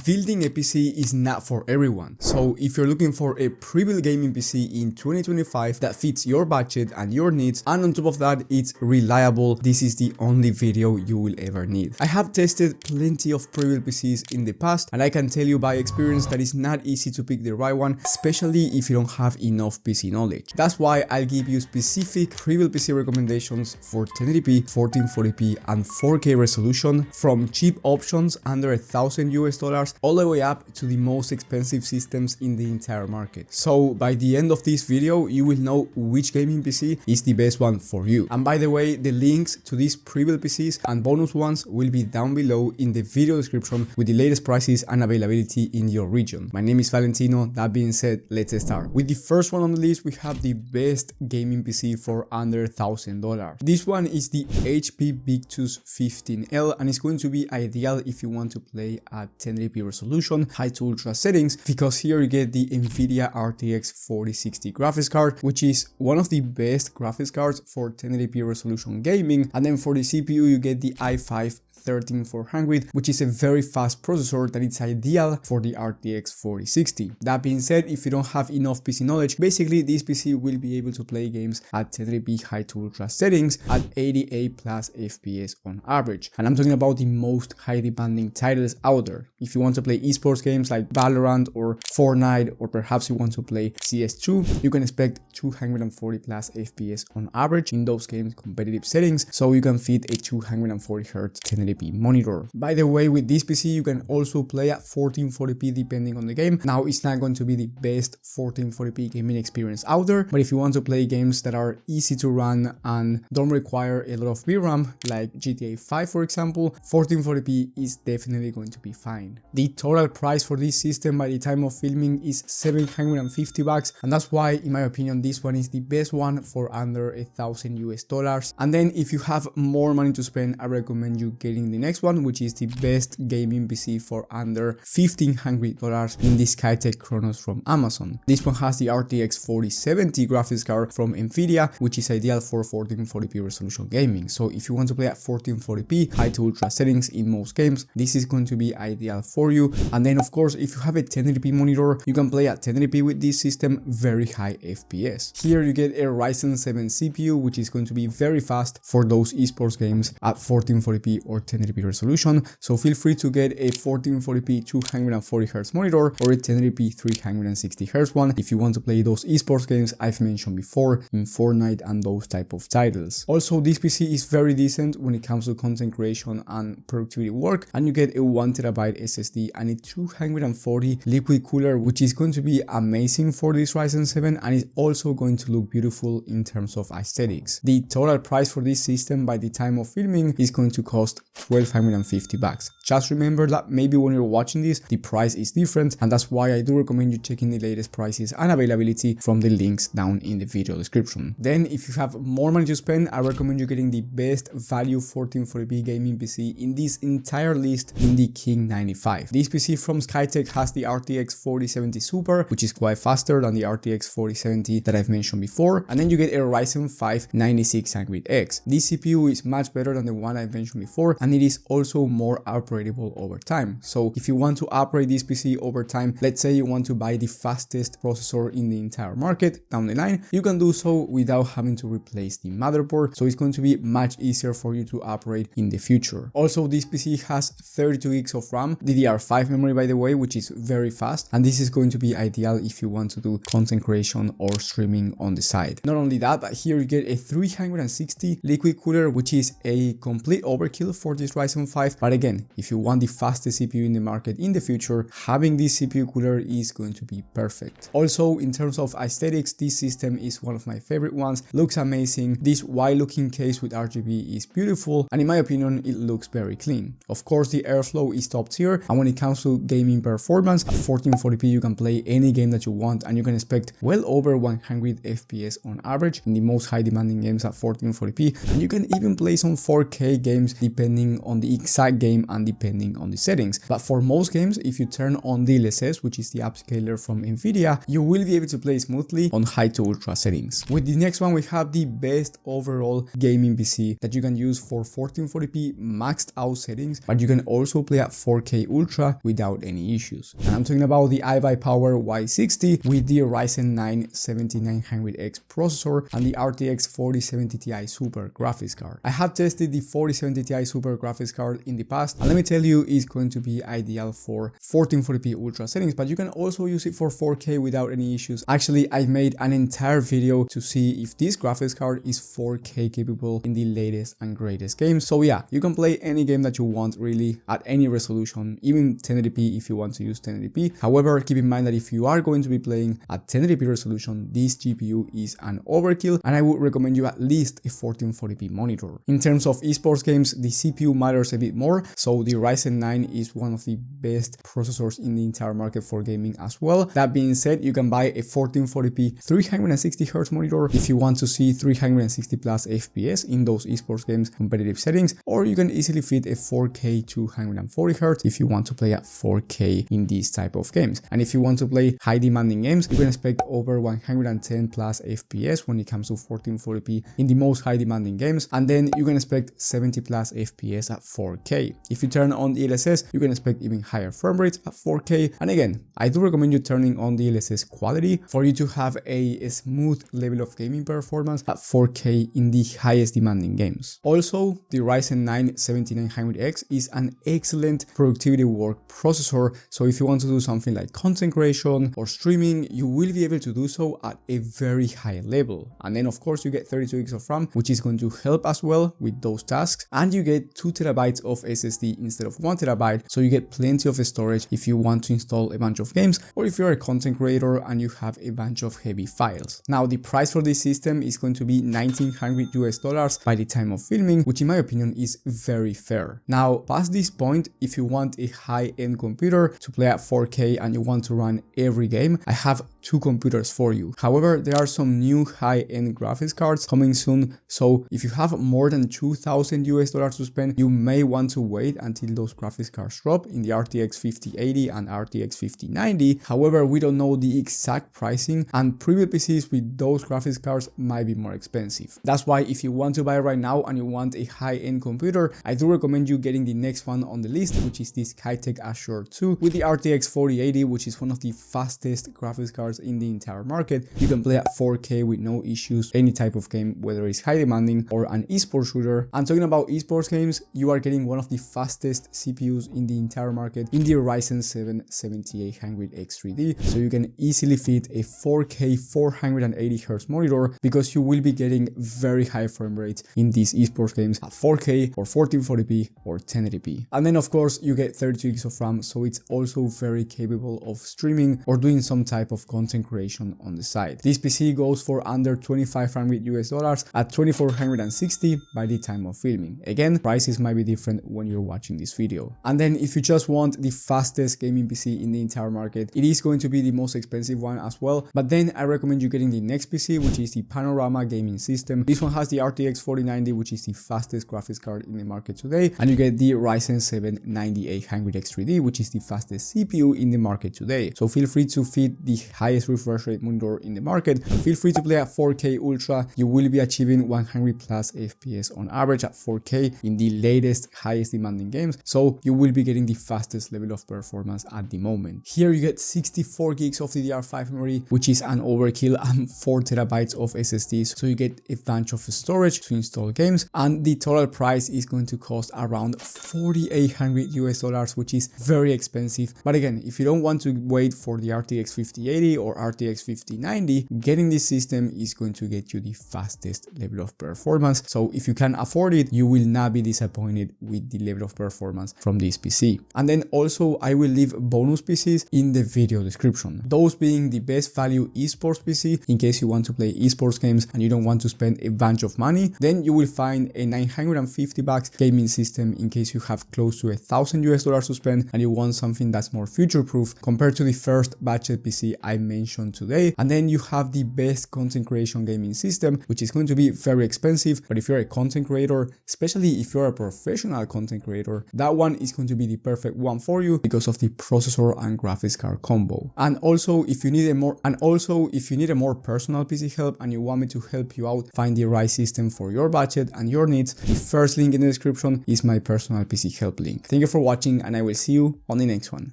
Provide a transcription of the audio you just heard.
Building a PC is not for everyone, so if you're looking for a Prebuilt Gaming PC in 2025 that fits your budget and your needs, and on top of that it's reliable, this is the only video you will ever need. I have tested plenty of Prebuilt PCs in the past, and I can tell you by experience that it's not easy to pick the right one, especially if you don't have enough PC knowledge. That's why I'll give you specific Prebuilt PC recommendations for 1080p, 1440p and 4K resolution, from cheap options under $1,000 all the way up to the most expensive systems in the entire market. So by the end of this video, you will know which gaming PC is the best one for you. And by the way, the links to these Prebuilt PCs and bonus ones will be down below in the video description with the latest prices and availability in your region. My name is Valentino. That being said, let's start. With the first one on the list, we have the best gaming PC for under $1,000. This one is the HP Victus 15L, and it's going to be ideal if you want to play at 1080p resolution, high to ultra settings, because here you get the Nvidia RTX 4060 graphics card, which is one of the best graphics cards for 1080p resolution gaming. And then for the CPU, you get the i5 13400, which is a very fast processor that is ideal for the RTX 4060. That being said, if you don't have enough PC knowledge, basically this PC will be able to play games at 1080p high to ultra settings at 88 plus FPS on average. And I'm talking about the most high demanding titles out there. If you want to play esports games like Valorant or Fortnite, or perhaps you want to play CS2, you can expect 240 plus FPS on average in those games competitive settings, so you can fit a 240 Hz 1080p monitor. By the way, with this PC you can also play at 1440p depending on the game. Now it's not going to be the best 1440p gaming experience out there, but if you want to play games that are easy to run and don't require a lot of VRAM like GTA 5 for example, 1440p is definitely going to be fine. The total price for this system by the time of filming is $750, and that's why in my opinion this one is the best one for under $1,000. And then if you have more money to spend, I recommend you getting the next one, which is the best gaming PC for under $1,500 in the Skytech Chronos from Amazon. This one has the RTX 4070 graphics card from Nvidia, which is ideal for 1440p resolution gaming. So if you want to play at 1440p high to ultra settings in most games, this is going to be ideal for you. And then of course, if you have a 1080p monitor, you can play at 1080p with this system, very high FPS. Here you get a Ryzen 7 CPU, which is going to be very fast for those esports games at 1440p or 1080p resolution. So feel free to get a 1440p 240 Hz monitor or a 1080p 360 Hz one if you want to play those esports games I've mentioned before in Fortnite and those type of titles. Also, this PC is very decent when it comes to content creation and productivity work, and you get a 1TB SSD and a 240 liquid cooler, which is going to be amazing for this Ryzen 7 and is also going to look beautiful in terms of aesthetics. The total price for this system by the time of filming is going to cost $1,250. Just remember that maybe when you're watching this, the price is different, and that's why I do recommend you checking the latest prices and availability from the links down in the video description. Then if you have more money to spend, I recommend you getting the best value 1440p gaming PC in this entire list in the King 95. This PC from Skytech has the RTX 4070 Super, which is quite faster than the RTX 4070 that I've mentioned before, and then you get a Ryzen 5 9600X. This CPU is much better than the one I've mentioned before, and it is also more upgradable over time. So if you want to upgrade this PC over time, let's say you want to buy the fastest processor in the entire market down the line, you can do so without having to replace the motherboard, so it's going to be much easier for you to upgrade in the future. Also, this PC has 32 gigs of RAM, DDR5 memory by the way, which is very fast, and this is going to be ideal if you want to do content creation or streaming on the side. Not only that, but here you get a 360 liquid cooler, which is a complete overkill for this Ryzen 5, but again, if you want the fastest CPU in the market in the future, having this CPU cooler is going to be perfect. Also, in terms of aesthetics, this system is one of my favorite ones. Looks amazing. This wide looking case with RGB is beautiful, and in my opinion it looks very clean. Of course, the airflow is top tier, and when it comes to gaming performance, at 1440p you can play any game that you want, and you can expect well over 100 FPS on average in the most high demanding games at 1440p, and you can even play some 4K games depending depending on the exact game and depending on the settings. But for most games, if you turn on DLSS, which is the upscaler from Nvidia, you will be able to play smoothly on high to ultra settings. With the next one, we have the best overall gaming PC that you can use for 1440p maxed out settings, but you can also play at 4K ultra without any issues. And I'm talking about the iBuyPower Y60 with the Ryzen 9 7900X processor and the RTX 4070 Ti Super graphics card. I have tested the 4070 Ti Super graphics card in the past, and let me tell you, it's going to be ideal for 1440p ultra settings, but you can also use it for 4K without any issues. Actually, I made an entire video to see if this graphics card is 4K capable in the latest and greatest games. So yeah, you can play any game that you want really at any resolution, even 1080p if you want to use 1080p. However, keep in mind that if you are going to be playing at 1080p resolution, this GPU is an overkill, and I would recommend you at least a 1440p monitor. In terms of esports games, the CPU matters a bit more, so the Ryzen 9 is one of the best processors in the entire market for gaming as well. That being said, you can buy a 1440p 360Hz monitor if you want to see 360 plus FPS in those esports games competitive settings, or you can easily fit a 4K 240Hz if you want to play at 4K in these type of games. And if you want to play high demanding games, you can expect over 110 plus FPS when it comes to 1440p in the most high demanding games, and then you can expect 70 plus FPS at 4K. If you turn on the DLSS, you can expect even higher frame rates at 4K. And again, I do recommend you turning on the DLSS quality for you to have a smooth level of gaming performance at 4K in the highest demanding games. Also, the Ryzen 9 7900X is an excellent productivity work processor, so if you want to do something like content creation or streaming, you will be able to do so at a very high level. And then of course you get 32 GB of RAM, which is going to help as well with those tasks, and you get 2 TB of SSD instead of 1 TB, so you get plenty of storage if you want to install a bunch of games, or if you're a content creator and you have a bunch of heavy files. Now the price for this system is going to be $1,900 by the time of filming, which in my opinion is very fair. Now past this point, if you want a high-end computer to play at 4K and you want to run every game, I have 2 computers for you. However, there are some new high-end graphics cards coming soon, so if you have more than $2,000 to spend, you may want to wait until those graphics cards drop in the RTX 5080 and RTX 5090. However, we don't know the exact pricing, and Prebuilt PCs with those graphics cards might be more expensive. That's why if you want to buy right now and you want a high-end computer, I do recommend you getting the next one on the list, which is this Skytech Azure 2 with the RTX 4080, which is one of the fastest graphics cards in the entire market. You can play at 4K with no issues, any type of game, whether it's high demanding or an esports shooter. And talking about esports games, you are getting one of the fastest CPUs in the entire market in the Ryzen 7 7800X3D, so you can easily fit a 4K 480Hz monitor because you will be getting very high frame rates in these esports games at 4K or 1440p or 1080p. And then of course you get 32 GB of RAM, so it's also very capable of streaming or doing some type of content creation on the side. This PC goes for under $2,500 at $2,460 by the time of filming. Again, prices might be different when you're watching this video. And then if you just want the fastest gaming PC in the entire market, it is going to be the most expensive one as well, but then I recommend you getting the next PC, which is the Panorama gaming system. This one has the RTX 4090, which is the fastest graphics card in the market today, and you get the Ryzen 7 9800X3D, which is the fastest CPU in the market today. So feel free to fit the highest refresh rate monitor in the market, and feel free to play at 4K ultra. You will be achieving 100 plus FPS on average at 4K in the latest highest demanding games, so you will be getting the fastest level of performance at the moment. Here you get 64 gigs of DDR5 memory, which is an overkill, and 4 TB of SSDs, so you get a bunch of storage to install games, and the total price is going to cost around $4,800, which is very expensive. But again, if you don't want to wait for the RTX 5080 or RTX 5090, getting this system is going to get you the fastest level of performance. So if you can afford it, you will not be disappointed with the level of performance from this PC. And then also I will leave bonus PCs in the video description, those being the best value esports PC in case you want to play esports games and you don't want to spend a bunch of money. Then you will find a $950 gaming system in case you have close to $1,000 to spend and you want something that's more future proof compared to the first budget PC I mentioned today. And then you have the best content creation gaming system, which is going to be very expensive, but if you're a content creator, especially if you're a professional content creator, that one is going to be the perfect one for you because of the processor and graphics card combo. And also if you need a more personal PC help and you want me to help you out find the right system for your budget and your needs, the first link in the description is my personal PC help link. Thank you for watching and I will see you on the next one.